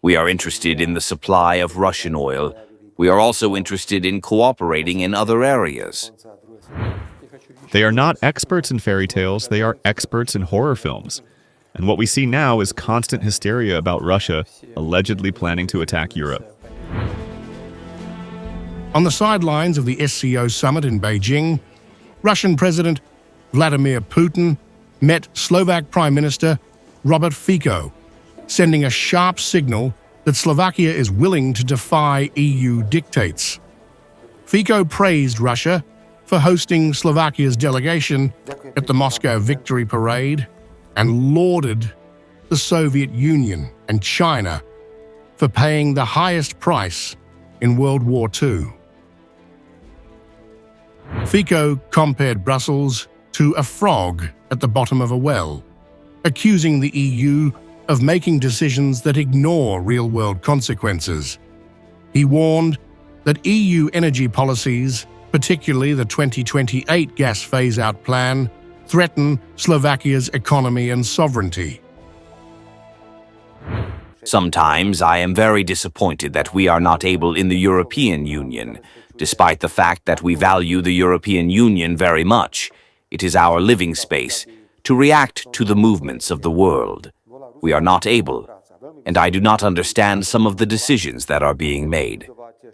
We are interested in the supply of Russian oil. We are also interested in cooperating in other areas. They are not experts in fairy tales, they are experts in horror films. And what we see now is constant hysteria about Russia allegedly planning to attack Europe. On the sidelines of the SCO summit in Beijing, Russian President Vladimir Putin met Slovak Prime Minister Robert Fico, sending a sharp signal that Slovakia is willing to defy EU dictates. Fico praised Russia for hosting Slovakia's delegation at the Moscow Victory Parade and lauded the Soviet Union and China for paying the highest price in World War II. Fico compared Brussels to a frog at the bottom of a well, accusing the EU of making decisions that ignore real-world consequences. He warned that EU energy policies, particularly the 2028 gas phase-out plan, threaten Slovakia's economy and sovereignty. Sometimes I am very disappointed that we are not able in the European Union, despite the fact that we value the European Union very much. It is our living space to react to the movements of the world. We are not able, and I do not understand some of the decisions that are being made.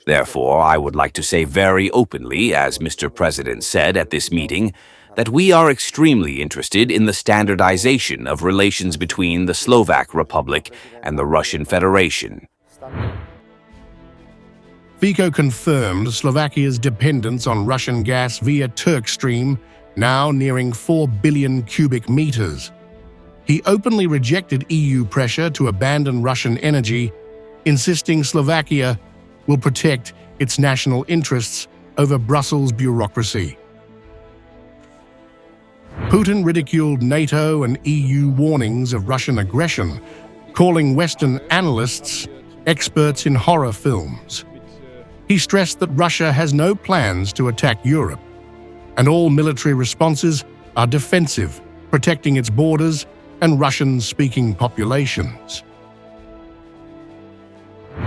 Therefore, I would like to say very openly, as Mr. President said at this meeting, that we are extremely interested in the standardization of relations between the Slovak Republic and the Russian Federation. Fico confirmed Slovakia's dependence on Russian gas via turkstream, now nearing 4 billion cubic meters. He openly rejected EU pressure to abandon Russian energy, insisting Slovakia will protect its national interests over Brussels bureaucracy. Putin ridiculed NATO and EU warnings of Russian aggression, calling Western analysts experts in horror films. He stressed that Russia has no plans to attack Europe, and all military responses are defensive, protecting its borders and Russian-speaking populations.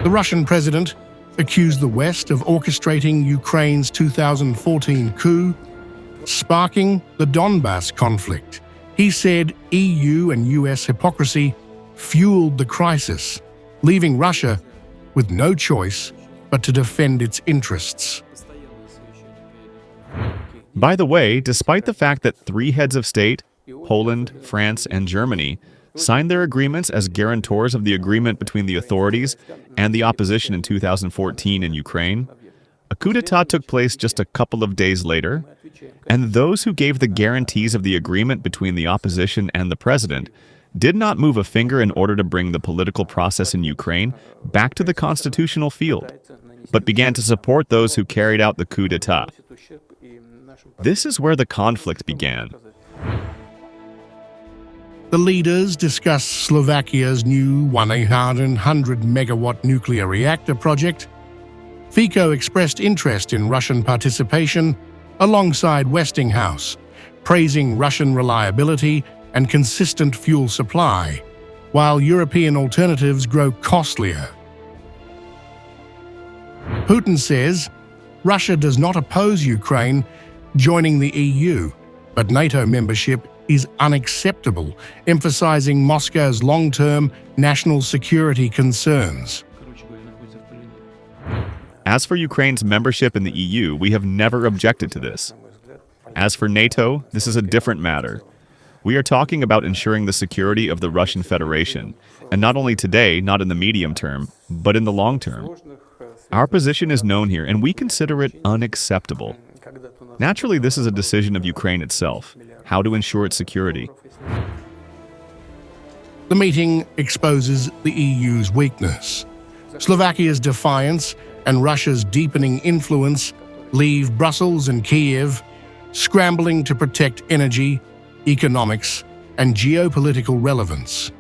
The Russian president accused the West of orchestrating Ukraine's 2014 coup, sparking the Donbass conflict. He said EU and US hypocrisy fueled the crisis, leaving Russia with no choice but to defend its interests. By the way, despite the fact that 3 heads of state, Poland, France, and Germany, signed their agreements as guarantors of the agreement between the authorities and the opposition in 2014 in Ukraine, a coup d'etat took place just a couple of days later, and those who gave the guarantees of the agreement between the opposition and the president did not move a finger in order to bring the political process in Ukraine back to the constitutional field, but began to support those who carried out the coup d'etat. This is where the conflict began. The leaders discussed Slovakia's new 100-megawatt nuclear reactor project. Fico expressed interest in Russian participation alongside Westinghouse, praising Russian reliability and consistent fuel supply, while European alternatives grow costlier. Putin says Russia does not oppose Ukraine joining the EU, but NATO membership is unacceptable, emphasizing Moscow's long-term national security concerns. As for Ukraine's membership in the EU, we have never objected to this. As for NATO, this is a different matter. We are talking about ensuring the security of the Russian Federation, and not only today, not in the medium term, but in the long term. Our position is known here, and we consider it unacceptable. Naturally, this is a decision of Ukraine itself, how to ensure its security. The meeting exposes the EU's weakness. Slovakia's defiance and Russia's deepening influence leave Brussels and Kiev scrambling to protect energy, economics, and geopolitical relevance.